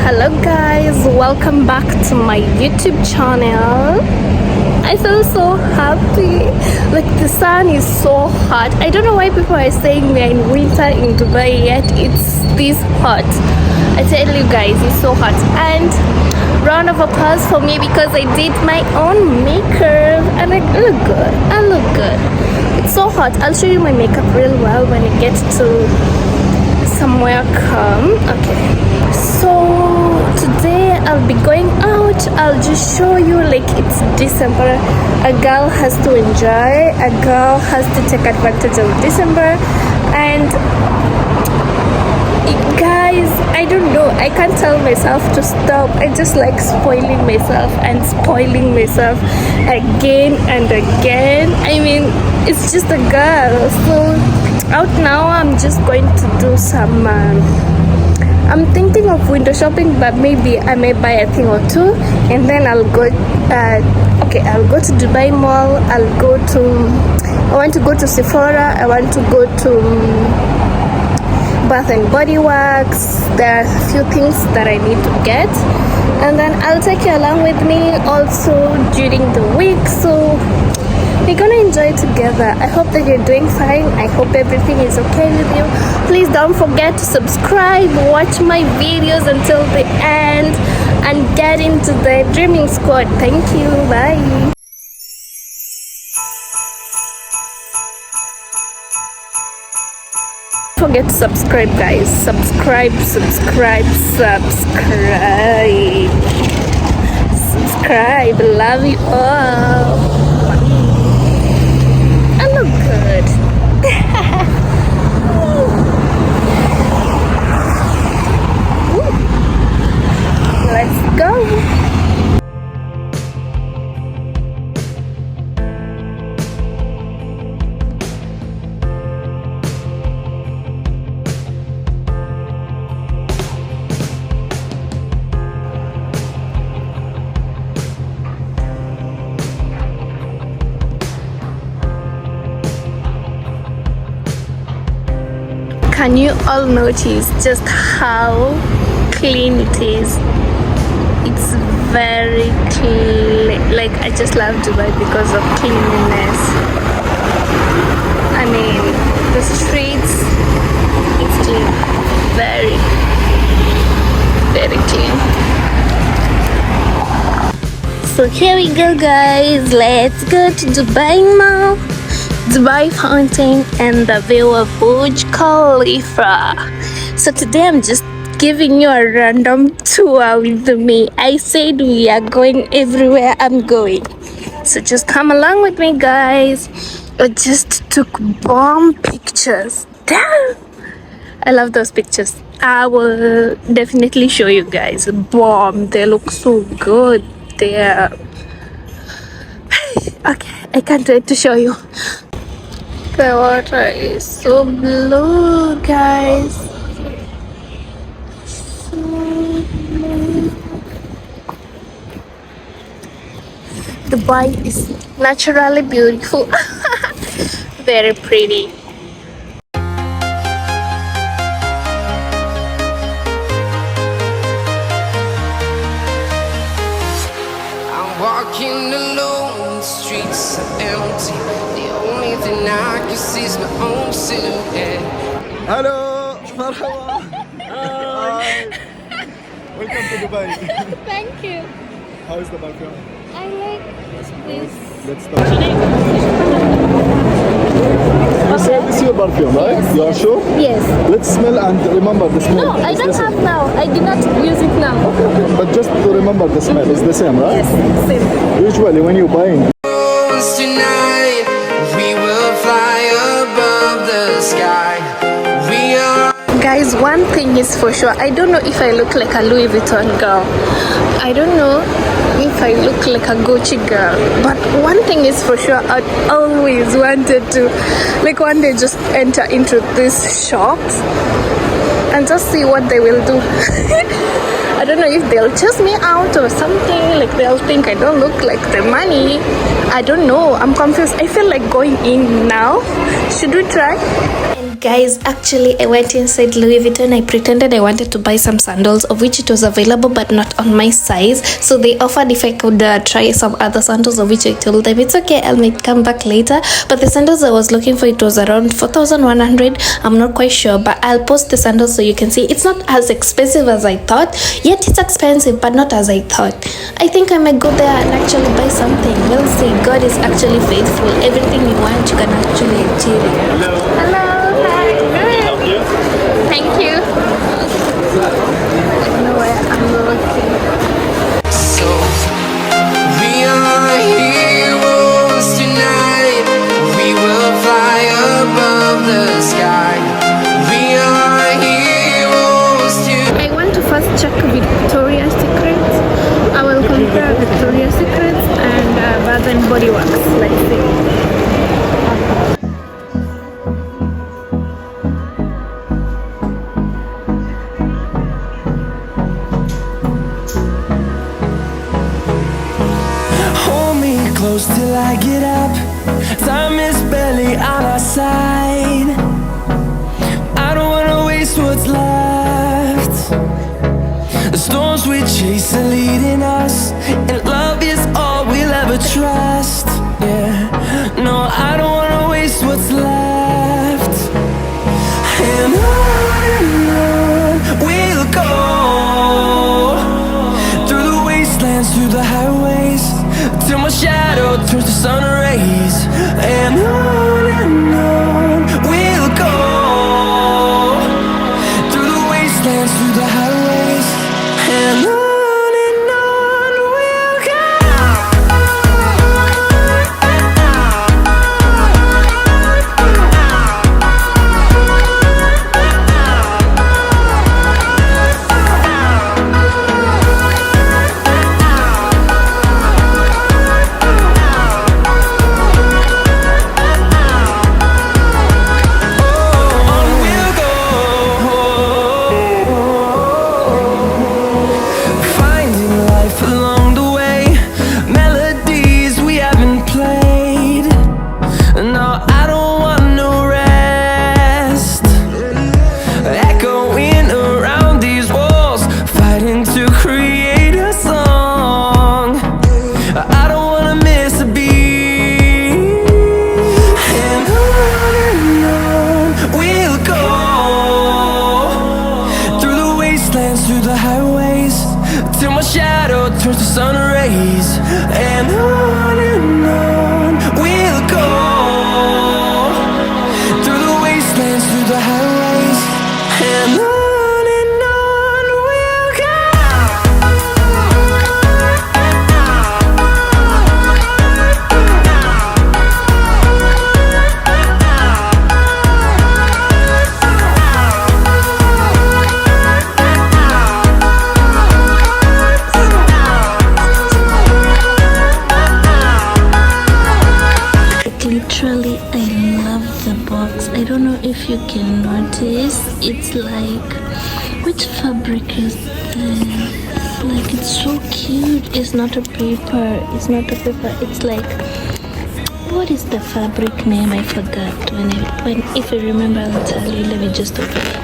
Hello guys, welcome back to my YouTube channel. I feel so happy. Like the sun is so hot. I don't know why people are saying we are in winter in Dubai yet it's this hot. I tell you guys, it's so hot. And round of applause for me because I did my own makeup and I look good. I look good. It's so hot. I'll show you my makeup real well when it gets to somewhere calm. Okay. So today I'll be going out. I'll just show you, like, it's December. A girl has to enjoy. A girl has to take advantage of December. And guys, I don't know. I can't tell myself to stop. I just like spoiling myself and spoiling myself again and again. I mean, it's just a girl. So out now, I'm just going to do some I'm thinking of window shopping, but maybe I may buy a thing or two and then I'll go I'll go to Dubai Mall. I want to go to Sephora. I want to go to Bath and Body Works. There are a few things that I need to get, and then I'll take you along with me also during the week, so we're gonna enjoy together. I hope that you're doing fine. I hope everything is okay with you. Please don't forget to subscribe, watch my videos until the end, and get into the dreaming squad. Thank you. Bye. Don't forget to subscribe, guys. Subscribe. Love you all. I look good. Let's go. Can you all notice just how clean it is? It's very clean. Like, I just love Dubai because of cleanliness. I mean, the streets, it's clean. Very, very clean. So here we go, guys. Let's go to Dubai Mall, Dubai Fountain, and the view of Burj Khalifa. So today I'm just giving you a random tour with me. I said we are going everywhere I'm going, so just come along with me, guys. I just took bomb pictures. Damn, I love those pictures. I will definitely show you guys. Bomb, they look so good there. Okay, I can't wait to show you. The water is so blue, guys. So blue. Dubai is naturally beautiful. Very pretty. I'm walking alone, the streets are empty. Only thing I can see is my own silhouette. Hello, marhaba. Hi. Welcome to Dubai. Thank you. How is the bathroom? I like this. Let's start. You say this is your perfume, right? Yes, You are sure? Yes. Let's smell and remember the smell. No, I It's don't the same. have now. I did not use it now. Okay. But just to remember the smell, it's the same, right? Yes, same. Usually when you're buying. Tonight we will fly above the sky. We are. Guys, one thing is for sure. I don't know if I look like a Louis Vuitton girl. I don't know if I look like a Gucci girl. But one thing is for sure. I always wanted to, like, one day just enter into these shops and just see what they will do. I don't know if they'll chase me out or something. Like, they'll think I don't look like the money. I don't know. I'm confused. I feel like going in now. Should we try? And Guys, actually I went inside Louis Vuitton. I pretended I wanted to buy some sandals, of which it was available but not on my size, so they offered if I could try some other sandals, of which I told them it's okay, I might come back later. But the sandals I was looking for, it was around 4,100. I'm not quite sure, but I'll post the sandals so you can see. It's not as expensive as I thought, yet it's expensive but not as I thought. I think I might go there and actually buy something. We'll see. God is actually faithful. Everything you want, you can actually achieve it. Hello. Hi. Good. Thank you. I know where I'm looking. So we are heroes tonight. We will fly above the sky. We are heroes tonight. I want to first check Victoria's Secret. I will compare Victoria's Secret and Bath and Body Works. Let's see. Close till I get up. Time is barely on our side. I don't wanna waste what's left. The storms we chase are leading us, and love is all we'll ever trust. Yeah, no, I don't wanna waste what's left. And on we'll go, through the wastelands, through the highways, till my shadow turns to sun rays. And on we'll go, through the wastelands, through the highways, and on we'll go. Through the highways, till my shadow turns to sun rays. And on we'll go, through the wastelands, through the highways, and on we'll go. Literally, I love the box. I don't know if you can notice. It's like, which fabric is this? Like, it's so cute. It's not a paper. It's not a paper. It's like, what is the fabric name? I forgot. If I remember, I'll tell you. Let me just open it.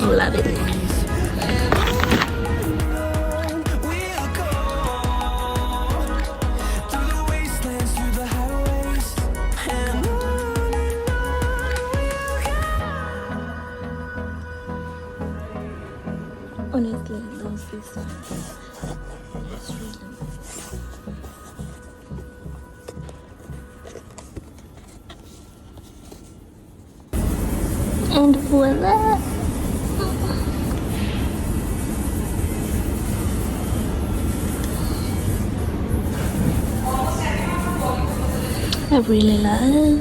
Love it. Honestly, I love this one. It's really nice. And voila! I really love.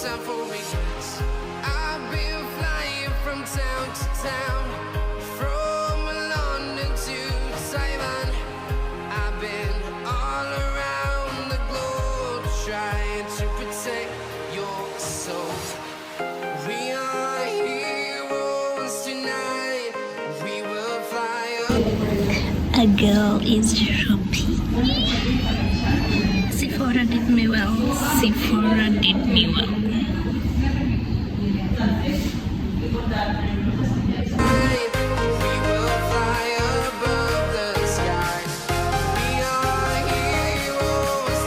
time for regrets. I've been flying from town to town, from London to Taiwan. I've been all around the globe trying to protect your soul. We are heroes tonight. We will fly up. A girl is shopping. Sephora did me well. Sephora did me well. We will fly above the sky. We are heroes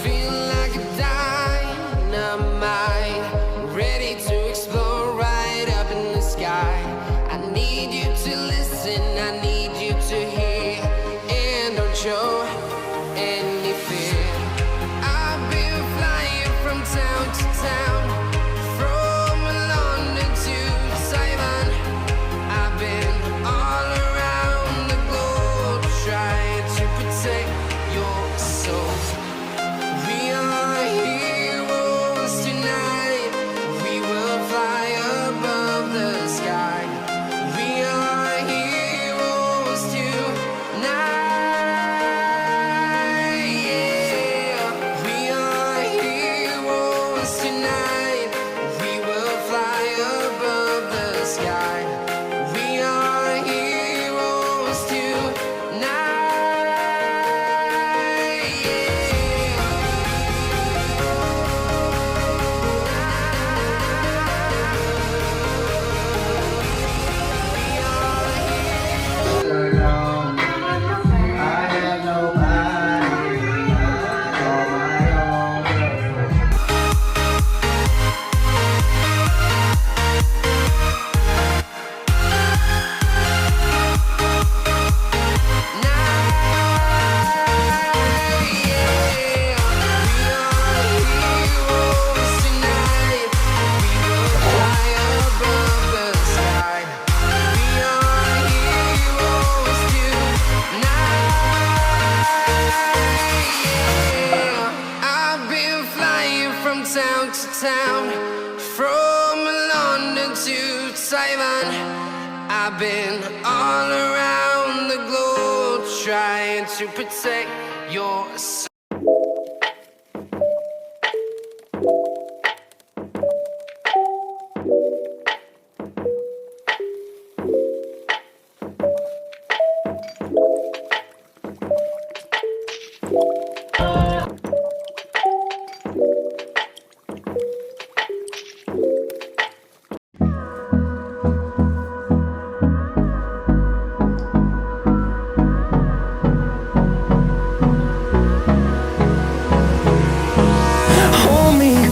Feel like a dynamite, ready to explode right up in the sky. I need you to listen, I need you to hear, and don't show any fear. I've been flying from town to town, from London to Taiwan. I've been all around the globe trying to protect your soul. We are heroes tonight. We will fly above the sky. We are heroes tonight. Yeah. We are heroes tonight. We will fly above the sky. We are heroes town to town, from London to Taiwan. I've been all around the globe trying to protect your soul.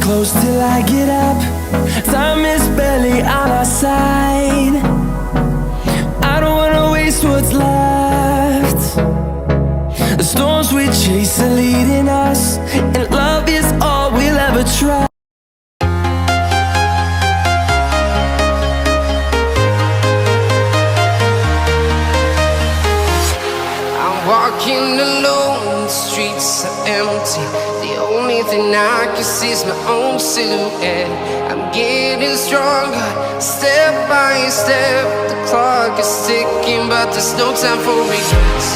Close till I get up. Time is barely on our side. I don't wanna waste what's left. The storms we chase are leading us, and love is all we'll ever try. I'm walking alone, the streets are empty. The only thing I can see is my own silhouette. I'm getting stronger, step by step. The clock is ticking, but there's no time for regrets.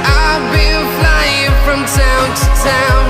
I've been flying from town to town,